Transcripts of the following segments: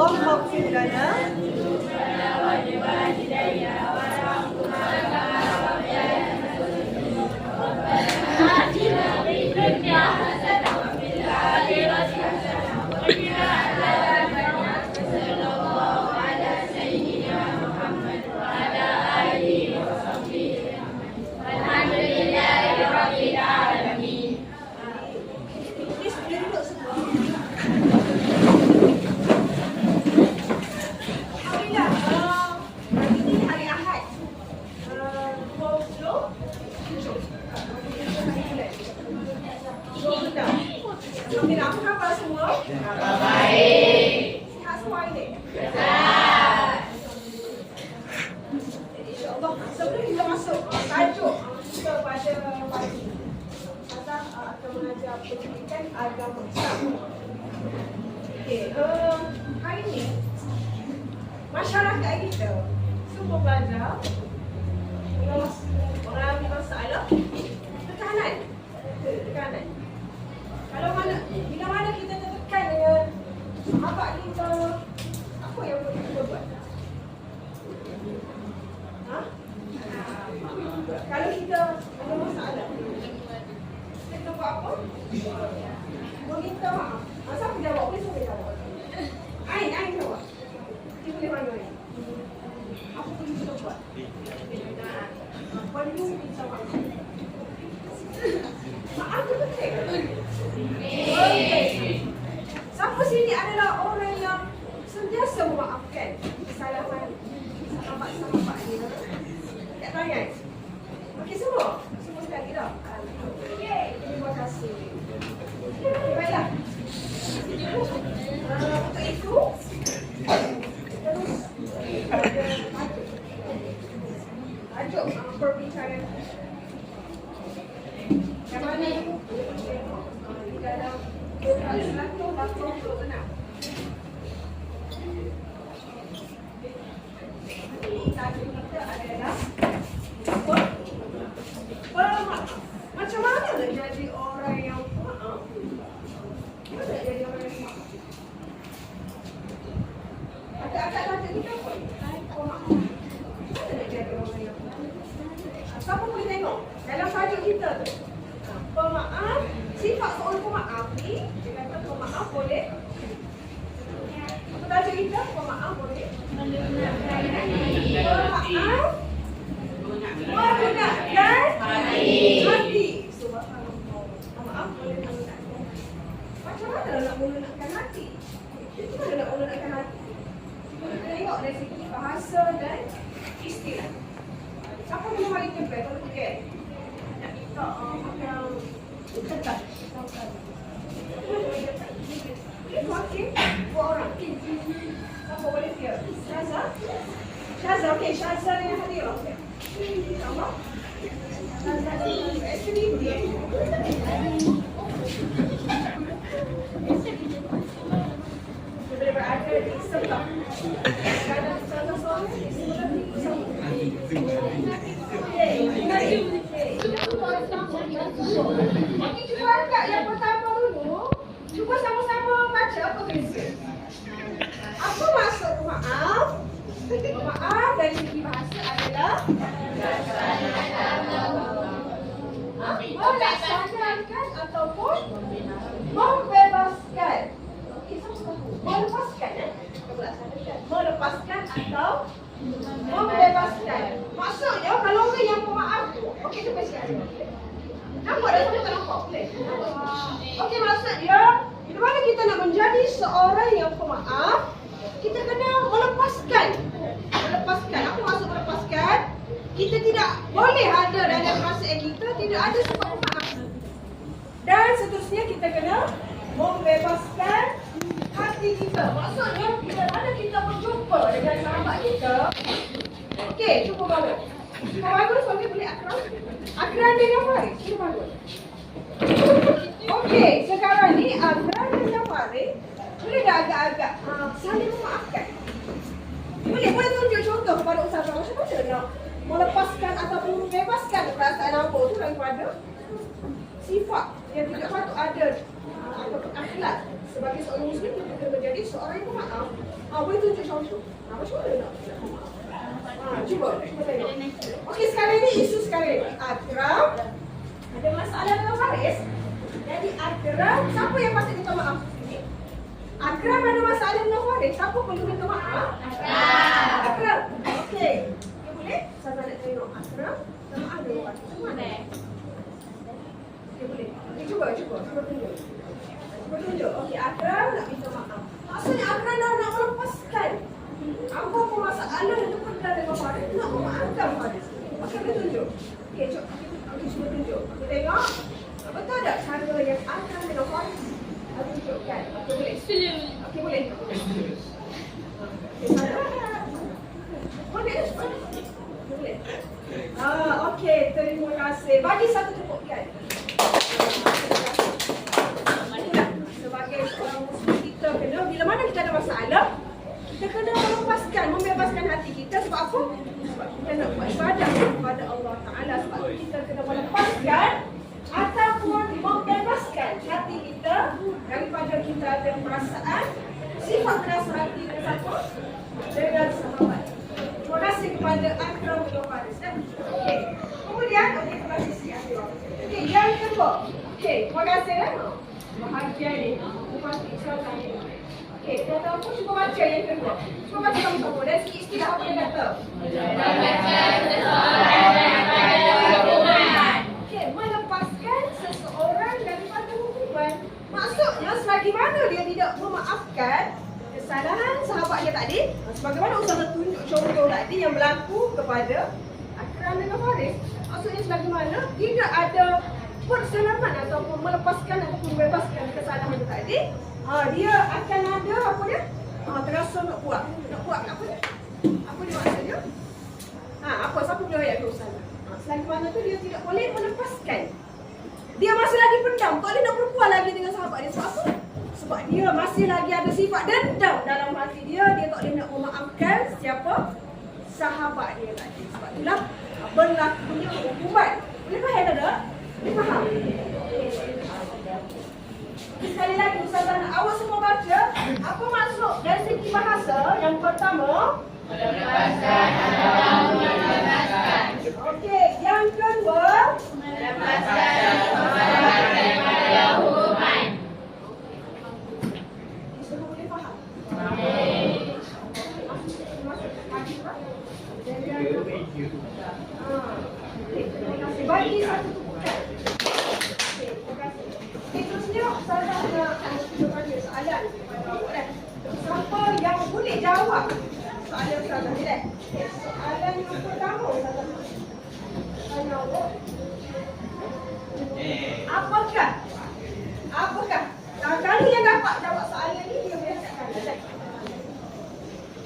واغفر لنا sebelum kita masuk tajuk kita pada pagi Azam akan mengajar pendidikan agama Islam. Okey, hari ni masyarakat kita semua belajar mengalami masalah tekanan. Kalau bila mana kita tertekan dengan sahabat kita, apa yang boleh kita buat? Kalau kita ada masalah, kita buat apa? Meminta maaf. Siapa jawab? Boleh siapa jawab? Ain jawab. Dia boleh panggil Ain. Apa boleh kita buat? Perlu minta maaf. Maaf tu penting. Siapa sini adalah orang yang sentiasa memaafkan kesalahan sahabat-sahabat dia? Tak tangan. Okey, semua sekali dah. Okey, terima kasih. Baiklah. Untuk itu, terus tajuk perbincangan yang mana di dalam 186. Tajuk kita adalah macam mana nak jadi orang yang pemaaf? Macam mana jadi orang yang pemaaf? Agak-agak tajuk kita apa? Pemaaf. Macam mana nak jadi orang yang pemaaf? Siapa boleh tengok dalam tajuk kita tu? Pemaaf, sifat seorang pemaaf ni, dia kata pemaaf boleh. Apa tajuk kita? Pemaaf boleh. Pemaaf menggunakan hati. Subhanallah. Maaf boleh menggunakan. Macam mana nak menggunakan hati? Macam mana nak menggunakan hati? Kita tengok dari segi bahasa dan istilah. Siapa yang paling cepat kalau pergi? Nak minta yang ketat. Itu okey. Dua orang. Siapa boleh dia? Syaza, okey. Syaza yang hadir. Okey. Sama. Actually, dia. Boleh berada di sebelah. Kadang Syaza soalan di sebelah di sebelah. Okey, cuba angkat yang pertama dulu. Cuba sama-sama baca apa tulisan. Apa maksud pemaaf? Pemaaf dari segi bahasa adalah melaksanakan ataupun membebaskan. Okey, sama tahu. Melepaskan melepaskan atau membebaskan. Maksudnya kalau orang yang pemaaf tu, okey tu basic. Nampak dah sama tak nampak? Boleh? Okey, maksudnya bila mana kita nak menjadi seorang yang pemaaf, kita kena melepaskan. Apa maksud melepaskan? Kita tidak boleh ada dalam perasaan kita tidak ada sifat pemaaf. Dan seterusnya kita kena membebaskan hati kita. Maksudnya bila mana kita berjumpa dengan sahabat kita, okey, cuba bawa. Kau bagus, okey boleh akram. Akram dengan Farid, cuba bagus. Okey, sekarang ni akram dengan Farid boleh dah agak-agak saling memaafkan. Boleh tunjuk contoh kepada Ustazah macam mana dia melepaskan ataupun membebaskan perasaan apa tu daripada sifat yang tidak patut ada akhlak sebagai seorang Muslim kita kena menjadi seorang yang pemaaf. Boleh tunjuk contoh. Macam mana nak pemaaf? Cuba tengok. Okey, sekarang ni isu sekarang ni. Akram ada masalah dengan Faris. Jadi Akram, siapa yang patut minta maaf? Akram ada masalah dengan Faris. Siapa perlu minta maaf? Akram. Okey. Boleh? Saya nak tengok Akram minta maaf dengan Faris. Mana? Okey, boleh. Okey, cuba tunjuk. Okey, Akram nak minta maaf. Maksudnya Akram nak melepaskan apa masalah yang terpendam dengan Faris, nak memaafkan Faris. Okey, boleh tunjuk. Okey, cuba tunjuk. Okey, tengok. Betul tak cara yang Akram dengan Faris tunjukkan? Okey, boleh. Okey, boleh. Okey, sana. Boleh. Boleh. Okey, terima kasih. Bagi satu tepukan. Sebagai seorang Muslim, kita kena, bila mana kita ada masalah, kita kena membebaskan hati kita. Sebab apa? Sebab kita nak buat ibadah kepada Allah Ta'ala. Sebab kita kena melepaskan ataupun membebaskan hati kita daripada kita ada perasaan sifat keras hati dengan siapa? Dengan sahabat. Terima kasih kepada Akram bin Faris. Okey. Kemudian, terima kasih sikit. Okey, yang kedua. Okey, terima kasih. Bahagia ni. Okey, kata apa? Cuba baca yang kedua. Cuba baca sama-sama. Dan sikit-sikit apa dia kata? Okey, melepaskan seseorang daripada hukuman. Maksudnya, selagi mana dia tidak memaafkan kesalahan sahabat dia tadi, sebagaimana Ustazah tunjuk contoh tadi yang berlaku kepada Akram dengan Faris, maksudnya selagi mana tidak ada persalaman ataupun melepaskan ataupun membebaskan kesalahan itu tadi, dia akan ada apa dia? Terasa nak buat apa dia? Apa dia maksudnya? Apa? Siapa boleh ayat ke Ustazah? Selagi mana tu dia tidak boleh melepaskan. Dia masih lagi pendam, tak boleh nak berbual lagi dengan sahabat dia. Sebab apa? Sebab dia masih lagi ada sifat dendam dalam hati dia. Dia tak boleh nak memaafkan siapa? Sahabat dia tadi. Sebab itulah berlakunya hukuman. Boleh faham tak? Boleh faham? Sekali lagi Ustazah nak awak semua baca apa maksud dari segi bahasa. Yang pertama, melepaskan atau membebaskan. Okey, yang kedua, melepaskan seseorang daripada hukuman. Semua boleh faham? Terima kasih. Bagi satu tupukan. Terima kasih. Terusnya Ustazah nak tanya soalan kepada awak. Siapa yang boleh jawab soalan Ustazah ni? Soalan yang pertama Ustazah tanya awak. Apakah kalau yang dapat jawab soalan ni dia boleh cakap.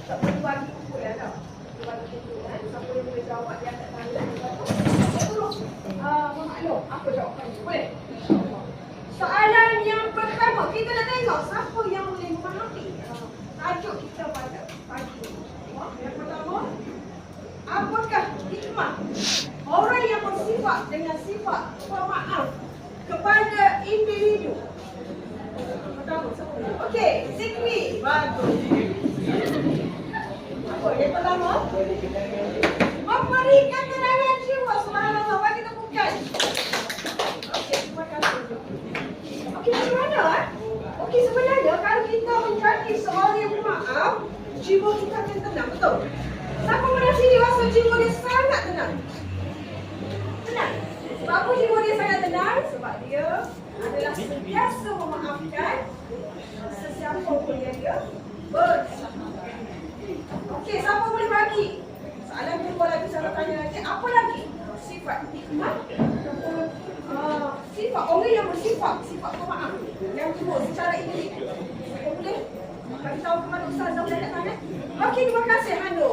Tak perlu bagi buku dah tau. Bagi buku kan. Siapa yang boleh jawab dia tak tanya. Tolong memaklum apa jawapannya. Boleh? Soalan yang pertama, kita nak tengok siapa yang boleh memahami tajuk kita pada pagi ini. Yang pertama, apakah hikmah orang yang bersifat dengan sifat pemaaf kepada individu? Pertama, siapa? Okey, Zikri. Bagus. Apa yang pertama? Memberikan tenangan jiwa. Subhanallah, bagi tepukan. Okey, terima kasih. Okey, macam mana? Okey, sebenarnya kalau kita menjadi seorang yang bermaaf, jiwa kita akan tenang, betul? Siapa pernah sini rasa jiwa dia sangat tenang? Tenang. Sebab apa jiwa dia sangat tenang? Sebab dia adalah sentiasa memaafkan sesiapa pun yang dia bersahabat. Okey, siapa boleh bagi? Soalan kedua lagi saya tanya lagi. Apa lagi? Sifat hikmah ataupun sifat orang yang bersifat sifat pemaaf yang timbul secara individu. Boleh bagi tahu kepada Ustazah boleh kat sana? Okey, terima kasih Hanu.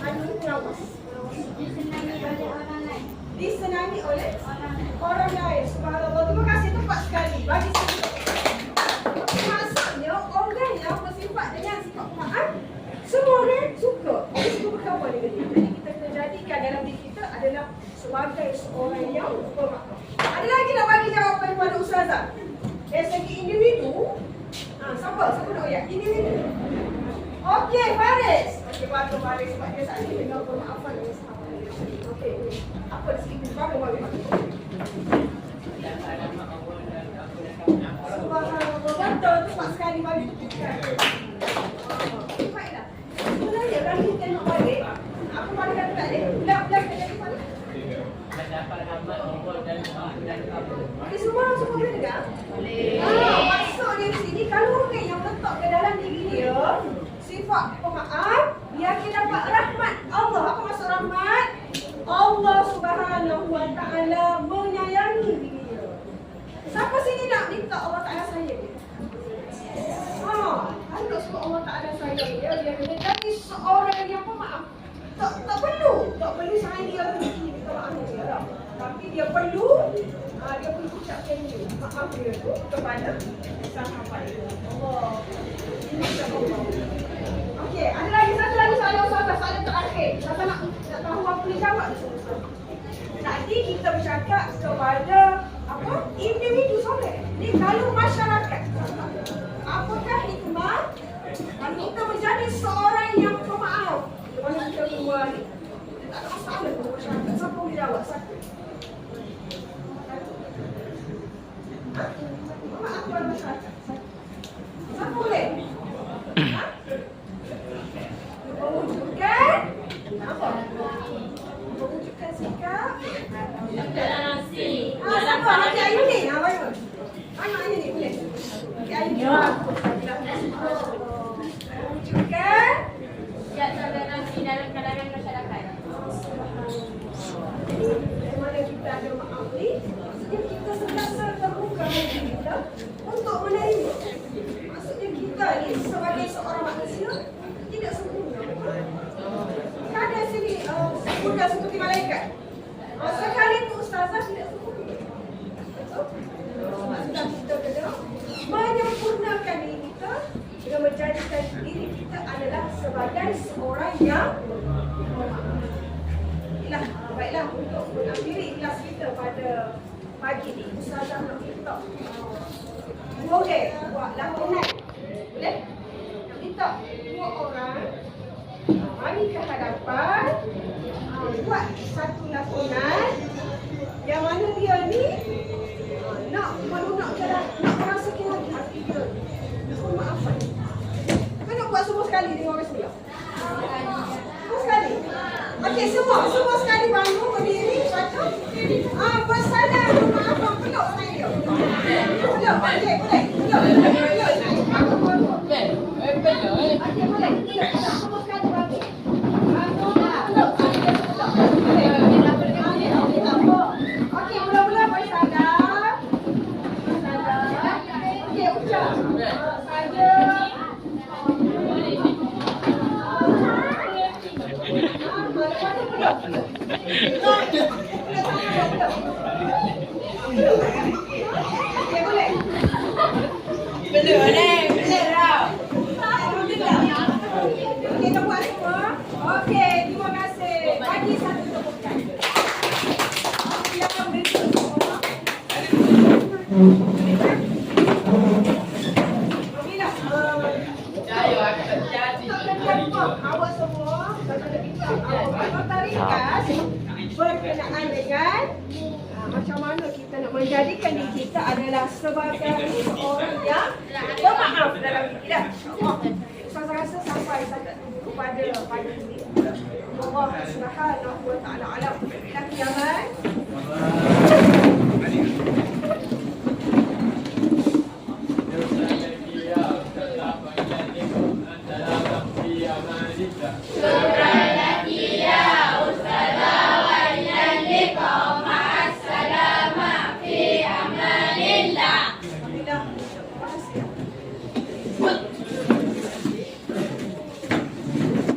Hanu ni pengawas. Disenangi oleh orang lain. Subhanallah. Terima kasih, tepat sekali. Bagi saya. Okey, maksudnya orang yang bersifat dengan sifat pemaaf, semua orang suka. Dia suka berkawan dengan dia. Jadi kita kena jadikan dalam diri kita adalah sebagai seorang yang pemaaf. Ada lagi nak bagi jawapan kepada Ustazah? Siapa nak ayat? Ini. Okey, Faris. Okey, bantu Faris sebab dia tak boleh nak pemaafan dengan sahabat. Okey. Apa di sini? Berapa bagi? Subhanallah. Betul tu pak sekali bagi tu. Baiklah. Sebenarnya kalau kita nak balik, apa balik kata tak dia? Belah kerja di mana? Okey, semua boleh dengar? Boleh. Maksud dia di sini, kalau orang yang letak ke dalam diri dia sifat pemaaf, dia akan dapat rahmat Allah. Apa maksud rahmat? Allah Subhanahu wa Ta'ala menyayangi diri dia. Siapa sini nak minta Allah Ta'ala sayang dia? Kalau sebab Allah Ta'ala sayang dia, dia kena jadi seorang yang pemaaf. Tak perlu sayang dia minta maaf dia lah. Tapi dia perlu ucapkan maaf dia tu kepada sahabat dia. Allah. Insya Allah. Okey, ada lagi satu lagi soalan terakhir. Siapa nak tahu apa boleh jawab? Nanti kita bercakap kepada individu soleh. Ni kalau masyarakat. Apakah hikmah kita menjadi seorang yang pemaaf? Mana kita keluar ni? Kita tak ada masalah dengan masyarakat. Siapa boleh jawab? Satu. Maaf kepada masyarakat. Siapa boleh? Mewujudkan apa? Mewujudkan sikap toleransi. Siapa? Nanti Ayuni. Ayuni. Ayuni boleh. Ayuni. Mewujudkan sikap toleransi dalam kalangan masyarakat. Dari mana kita ada maaf ni? Maksudnya kita sentiasa terbuka hati kita untuk menerima. Maksudnya kita ni sebagai seorang manusia tidak sempurna. Kadang sini sempurna seperti malaikat. Sekali itu ustazah tidak sempurna. Betul? Sebab kita kena menyempurnakan diri kita dengan menjadikan diri kita adalah sebagai seorang yang baiklah untuk mengakhiri kelas kita pada pagi ni. Ustazah nak minta boleh buat lakonan. Boleh? Nak minta dua orang mari ke hadapan, buat satu lakonan yang mana dia ni nak merasakan lagi hati dia pemaafan. Kau nak buat semua sekali dengan orang semula? Semua sekali? Okey, semua sekali bangun berdiri satu. Buat salam pemaafan peluk saya dia. Peluk, boleh. Okey, boleh. Semua sekali bangun. Okey, mula-mula boleh sadar. Okey, ucap. Saya Boleh tau. Kita buat semua. Okey, terima kasih. Bagi satu tepukan. Silakan beri semua. Awak semua kalau kita awak ringkas berkenaan dengan macam mana kita nak menjadikan diri kita adalah sebagai seorang yang pemaaf dalam diri dah. Saya rasa sampai kepada pagi ini. Allah Subhanahu wa Ta'ala alam. Laki Yaman. Terima kasih.